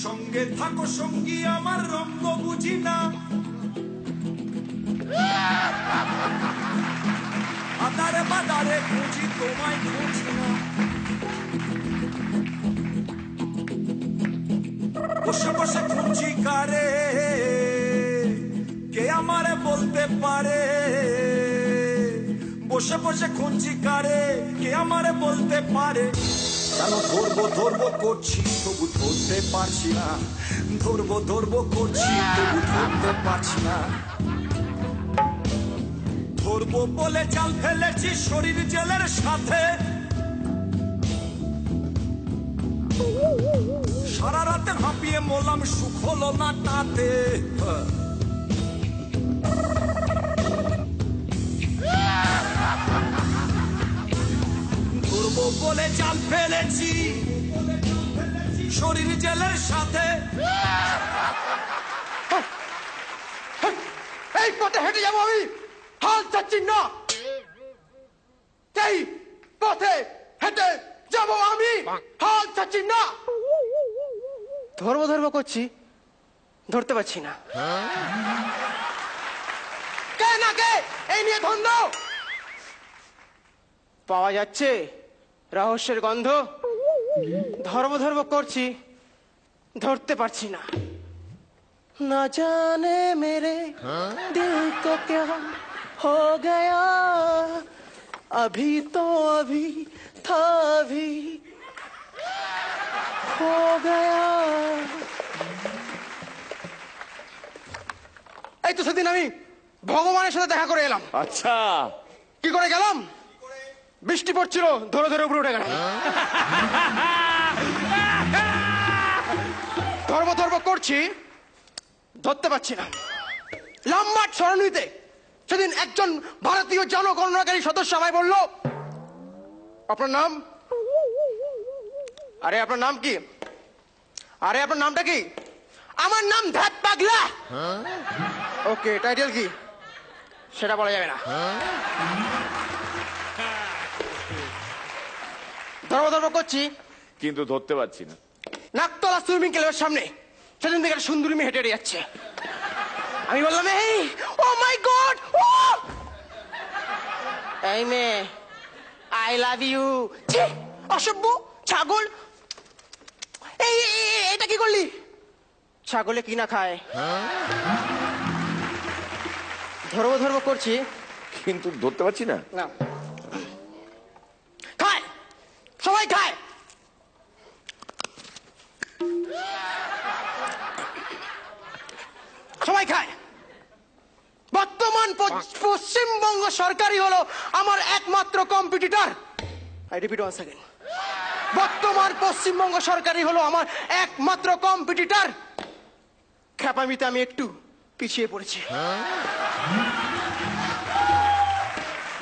সঙ্গে থাকো সঙ্গী আমার রঙ্গ বুঝি না, আদারে বাদারে খুঁজি তোমায় খুঁজি না, বসে বসে খুঁজি কারে কে আমারে বলতে পারে, বসে বসে খুঁজি কারে কে আমারে বলতে পারে, কেন ধরবো ধরবো করছি তবু ধরতে পারছি না, ধরবো ধরবো করছি তবু ধরতে পারছি না, ধরবো বলে জাল ফেলেছি শরীর জেলের সাথে, সারা রাতে হাঁপিয়ে মোলাম সুখ হলো না তাতে, ধরবো বলে জাল ফেলেছি শরীর জেলের সাথে, এই পথে হেঁটে যাবো আমি, হাল চাচ্ছি না, এই পথে হেঁটে যাবো আমি, হাল চাচ্ছি না, ধরবো ধরবো করছি ধরতে পারছি না, কে না কে এই নিয়ে ধন্দ পাওয়া যাচ্ছে রহস্যের গন্ধ, ধরবো ধরবো করছি ধরতে পারছি না, না জানে মেরে দিল को क्या हो गया, अभी तो अभी था अभी हो गया। এই তো সেদিন আমি ভগবানের সাথে দেখা করে এলাম। আচ্ছা, কি করে গেলাম? বৃষ্টি পড়ছিল, ধরে ধরে উপরে উঠে গেলাম। ধরবো ধরবো করছি ধরতে পারছি না। লম্বাট সরণিতে সেদিন একজন ভারতীয় জনগণনাকারী সদস্য আমায় বলল, আপনার নাম? আরে আপনার নাম কি? আরে আপনার নামটা কি? আমার নাম ধ্যাত পাগলা। ওকে, টাইটেল কি? সেটা বলা যাবে না। ধরবো ধরবো করছি কিন্তু ধরতে পারছি না। নাকতলা সুইমিং ক্লাবের সামনে সেদিন থেকে একটা সুন্দরী মেয়ে হেঁটে হেঁটে যাচ্ছে। আমি বললাম, এই ও মাই গড, ও এই মেয়ে, আই লাভ ইউ। অসভ্য ছাগল, এই এটা কি করলি? ছাগলে কি না খায়? ধরবো ধরবো করছি কিন্তু ধরতে পারছি না। না, খায়, সবাই খায়। সবাই খায়। বর্তমান পশ্চিমবঙ্গ সরকারই হলো আমার একমাত্র competitor. I repeat once again, বর্তমান পশ্চিমবঙ্গ সরকারই হলো আমার একমাত্র কম্পিটিটর। খ্যাপামিতে আমি একটু পিছিয়ে পড়েছি।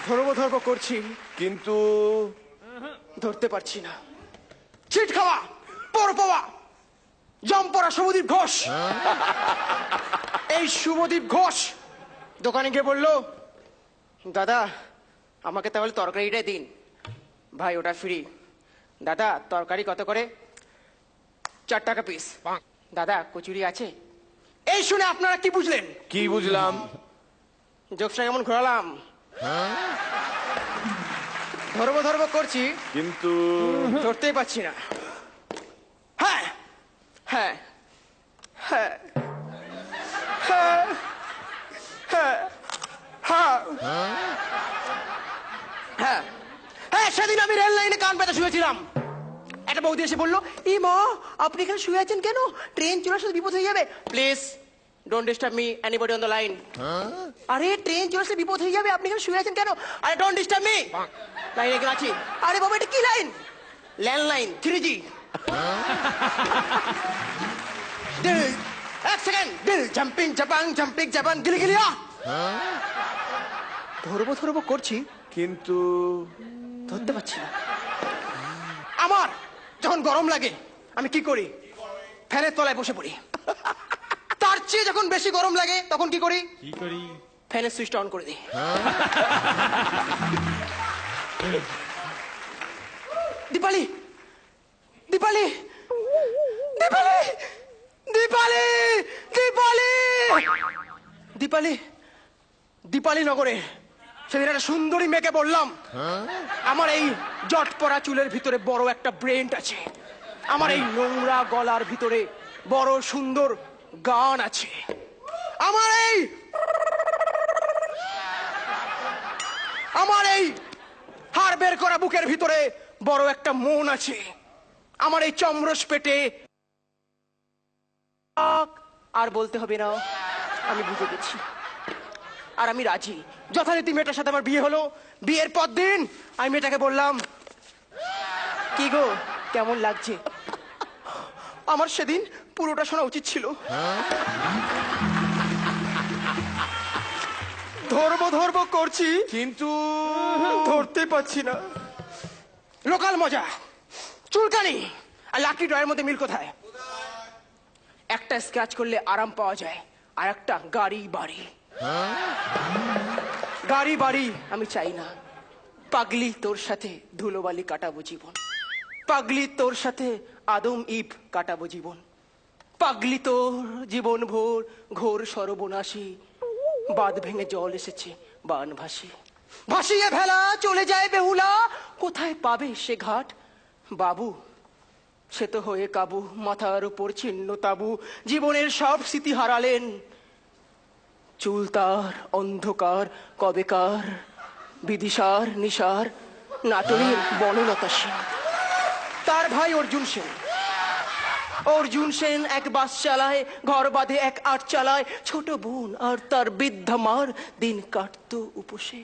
ধরবো ধরবো করছি কিন্তু ধরতে পারছি না। চিট খাওয়া, পর পাওয়া, জম্পরা শুভদীপ ঘোষ। এই শুভদীপ ঘোষ দোকানে গিয়ে বললো, দাদা আমাকে তাহলে তরকারিটাই দিন। ভাই ওটা ফ্রি। দাদা তরকারি কত করে? 4 টাকা পিস। দাদা কচুরি আছে? এই শুনে আপনারা কি বুঝলেন? কি বুঝলাম? জোকসটা কেমন ঘোরালাম? ধরবো ধরবো করছি কিন্তু ধরতেই পারছি না। হ্যাঁ হ্যাঁ হ্যাঁ হ্যাঁ হ্যাঁ হ্যাঁ হ্যাঁ হ্যাঁ সেদিন আমি রেল লাইনে কান পেতে শুয়েছিলাম। একটা বৌদি এসে বললো, ই মা আপনি এখানে শুয়ে আছেন কেন? ট্রেন চলার সাথে বিপদ হয়ে যাবে। Please don't disturb me anybody on the line. আরে ট্রেন চলার সাথে বিপদ হয়ে যাবে, আপনি এখানে শুয়ে আছেন কেন? আরে ডোন্ট ডিস্টার্ব মি। লাইনে গেলে আছি। আরে বাবা এটা কি লাইন? Landline 3G। এক সেকেন্ড, দিল জাম্পিং জাপাং জাম্পিং জাপান গিলি গিলিয়া। ধরবো ধরবো করছি কিন্তু ধরতে পারছি না। আমার যখন গরম লাগে আমি কি করি? ফ্যানের তলায় বসে পড়ি। তার চেয়ে যখন বেশি গরম লাগে তখন কি করি? ফ্যানের সুইচটা অন করে দে। দীপালি, দীপালি, দীপালি, দীপালি, দীপালি, দীপালি, দীপালি নগরে সেদিন একটা সুন্দরী মেয়েকে বললাম, আমার এই জট পড়া চুলের ভিতরে বড় একটা ব্রেন আছে, আমার এই নোংরা গলার ভিতরে বড় সুন্দর গান আছে, আমার এই হাড় বের করা বুকের ভিতরে বড় একটা মন আছে, আমার এই চমরস পেটে। আর বলতে হবে না, আমি বুঝে গেছি, আর আমি রাজি। যথারীতি মেয়েটার সাথে আমার বিয়ে হলো। বিয়ের পর দিন আমি মেয়েটাকে বললাম, কি গো কেমন লাগছে? আমার সেদিন পুরোটা শোনা উচিত ছিল। ধরবো ধরবো করছি, কিন্তু ধরতে পারছি না। লোকাল মজা, চুলকানি আর লাকি ড্রয়ের মধ্যে মিল কোথায়? একটা স্ক্র্যাচ করলে আরাম পাওয়া যায়, আর একটা গাড়ি বাড়ি। গাড়ি বাড়ি আমি চাই না। পাগলি তোর সাথে ধুলোবালি কাটাবো জীবন, পাগলি তোর সাথে আদম ইব কাটাবো জীবন, পাগলি তোর জীবন ভোর ঘোর সর্বনাশী, বাঁধ ভেঙে জল এসেছে বান ভাসি, ভাসিয়ে ভেলা চলে যায় বেহুলা, কোথায় পাবে সে ঘাট? বাবু সে তো হয়ে কাবু, মাথার উপর ছিন্ন তাবু, জীবনের সব স্মৃতি হারালেন। চুল তার অন্ধকার কবেকার, বিদিশার নিশার নাটনের বনলতা সেন। তার ভাই অর্জুন সেন, অর্জুন সেন এক বাস চালায়, ঘর বাঁধে এক আট চালায়, ছোট বোন আর তার বৃদ্ধা মার দিন কাটতো উপসে।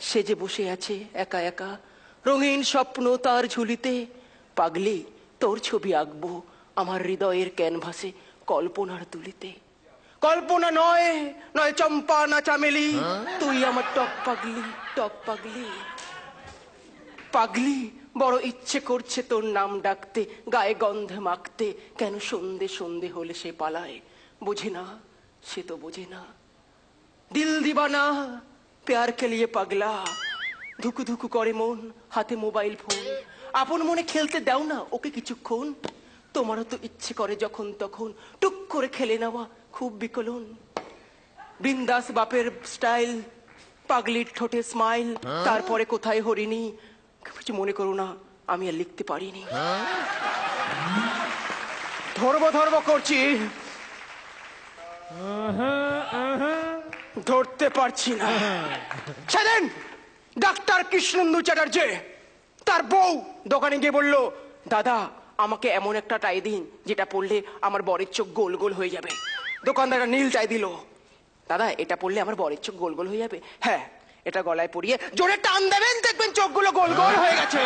সে যে বসে আছে একা একা, রঙিন স্বপ্ন তার ঝুলিতে। পাগলি তোর ছবি আঁকবো আমার হৃদয়ের ক্যানভাসে, কল্পনার তুলিতে। কল্পনা নয়, নয় চম্পা না চামেলি, তুই আমার টক পাগলি, টক পাগলি। পাগলি বড় ইচ্ছে করছে তোর নাম ডাকতে, গায়ে গন্ধে মাখতে, কেন সন্ধে সন্ধে হলে সে পালায়? বোঝে না, সে তো বোঝে না। দিল দিবানা প্যার কে লিয়ে পাগলা, ধুকু ধুকু করে মন, হাতে মোবাইল ফোন। আপন মনে খেলতে দাও না ওকে কিছুক্ষণ, তোমারও তো ইচ্ছে করে যখন তখন টুক করে খেলে নেওয়া, খুব বিকলন। বিন্দাস বাপের স্টাইল, পাগলির ঠোঁটে স্মাইল, তারপরে কোথায় হরিণী। কিছু মনে করো না, আমি আর লিখতে পারিনি। ধরবো ধরবো করছি, ধরতে পারছি না। সেদিন ডাক্তার কৃষ্ণেন্দু চ্যাটার্জি তার বউ দোকানে গিয়ে বলল, দাদা আমাকে এমন একটা টাই দিন যেটা পড়লে আমার বরের চোখ গোল গোল হয়ে যাবে। দোকানদার নীল টাই দিল। দাদা এটা পড়লে আমার বরের চোখ গোল গোল হয়ে যাবে? হ্যাঁ, এটা গলায় পরিয়ে জোরে টান দেবেন, দেখবেন চোখগুলো গোল গোল হয়ে গেছে।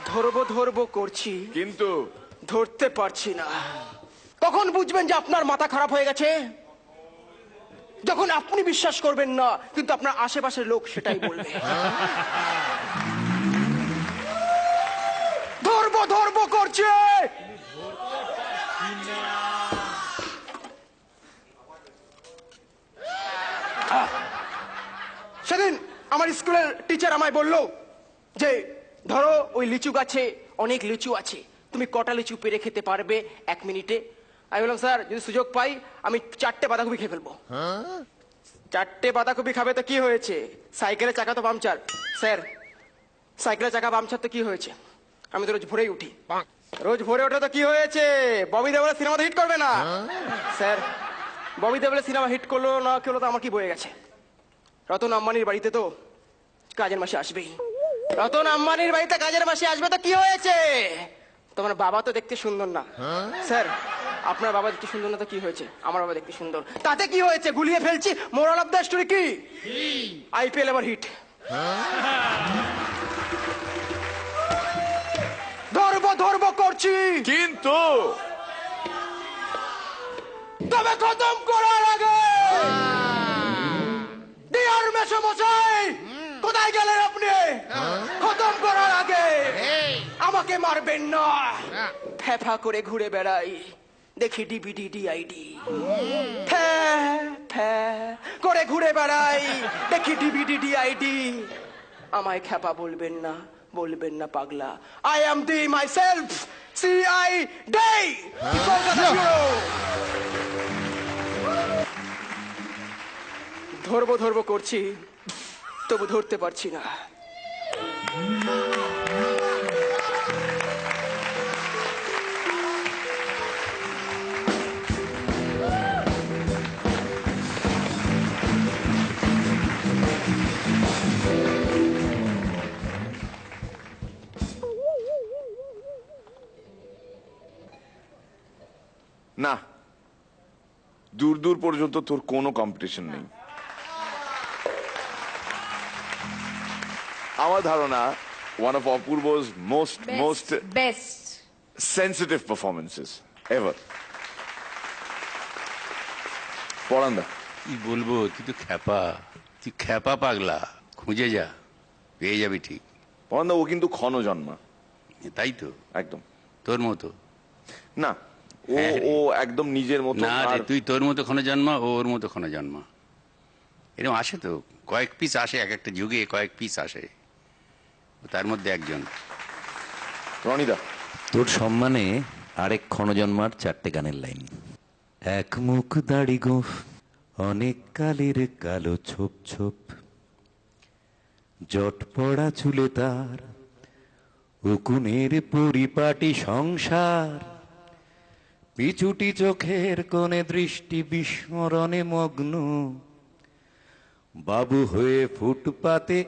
ধরবো ধরবো করছি, কিন্তু ধরতে পারছি না। কখন বুঝবেন যে আপনার মাথা খারাপ হয়ে গেছে? যখন আপনি বিশ্বাস করবেন না, কিন্তু আপনার আশেপাশের লোক সেটাই বলবে। ধরবো ধরবো করছে। সেদিন আমার স্কুলের টিচার আমায় বলল যে ধরো ওই লিচু গাছে অনেক লিচু আছে, তুমি কটা লিচু পেরে খেতে পারবে 1 মিনিটে? আমি বললাম স্যার যদি সুযোগ পাই আমি 4টে বাঁধাকপি খেয়ে ফেলবো। 4টে বাঁধাকপি খাবে তো কি হয়েছে, সাইকেলের চাকা তো পাংচার। স্যার সাইকেলের চাকা পাংচার তো কি হয়েছে, আমি তো রোজ ভোরেই উঠি। রোজ ভোরে ওঠে তো কি হয়েছে, ববি দেওয়ালের সিনেমা তো হিট করবে না? স্যার ববি দেওয়ালের সিনেমা হিট করলো না করলো তো আমার কি বয়ে গেছে, রতন আম্বানির বাড়িতে তো কাজের মাসে আসবেই। রতন আম্বানির বাড়িতে কাজের মাসে আসবে তো কি হয়েছে, তোমার বাবা তো দেখতে সুন্দর না। স্যার আপনার বাবা দেখতে সুন্দর না তো কি হয়েছে, আমার বাবা দেখতে সুন্দর, তাতে কি হয়েছে, গুলিয়ে ফেলছি। মোরাল অফ দ্য স্টোরি কি, আইপিএল এবার হিট। ধরবো ধরবো করছি, কিন্তু তবে খতম করার আগে ডিয়ার মেসমশাই কোথায় গেলেন আপনি? খতম করার আগে আমাকে মারবেন না। ফ্যাফা করে ঘুরে বেড়াই, দেখি ডিভিডি ডিআইডি করে ঘুরে বেড়াই, দেখি ডিভিডি ডিআইডি। আমায় খ্যাপা বলবেন না পাগলা। I am the my self, CI day, Kolkata bureau. ধরবো করছি, তবু ধরতে পারছি না। না, দূর দূর পর্যন্ত তোর কোনো কম্পিটিশন নেই। আমার ধারণা one of Apurvo's most best sensitive performances ever. পরান্দা, কি বলবো, তুই খ্যাপা পাগলা। খুঁজে যা, পেয়ে যাবি ঠিক। পরান্দা ও কিন্তু ক্ষণজন্মা, তাই তো, একদম তোর মতো না। ও হ্যাঁ রে। ও একদম নিজের মতো। না রে, আর তুই তোর মতো ক্ষণ জন্মা, ও ওর মতো ক্ষণ জন্মা। এরকম আসে তো, কয়েক পিস আসে, এক একটা যুগে কয়েক পিস আসে, তার মধ্যে একজন। রনিদা, তোর সম্মানে আরেক ক্ষণজন্মার 4টে গানের লাইন। এক মুখ দাড়ি গোঁফ, অনেক কালের কালো ছোপ ছোপ, জট পড়া চুলে তার, উকুনের পরিপাটি সংসার, পিছুটি চোখের কোণে দৃষ্টি বিস্মরণে মগ্ন, বাবু হয়ে ফুটপাতে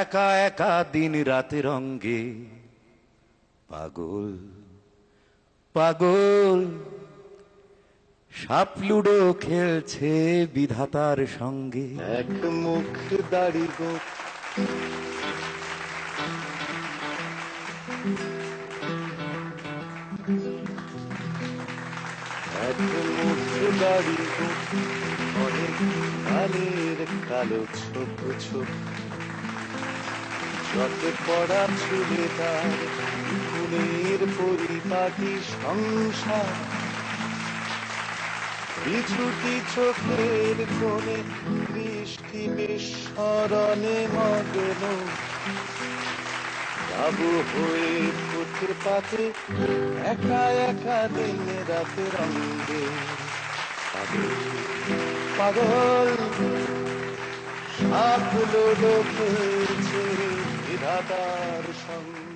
একা একা দিন রাতের অঙ্গে, পাগল পাগল সাপ লুডো খেলছে বিধাতার সঙ্গে। এক মুখ দাড়ি গোঁফ, এক মুখ দাড়ি গোঁফ, অনেক কালের কালো ছোপ ছোপ, জটে পড়া চুলে তার, ফুলের পরিপাটি সংসার, বিছুটি চোখের কোণে দৃষ্টি বিস্মরণে মগ্ন, বাবু হয়ে ফুটপাতে একা একা দিন রাতের অঙ্গে, পাগল সাপ লুডো খেলছে বিধাতার সঙ্গে।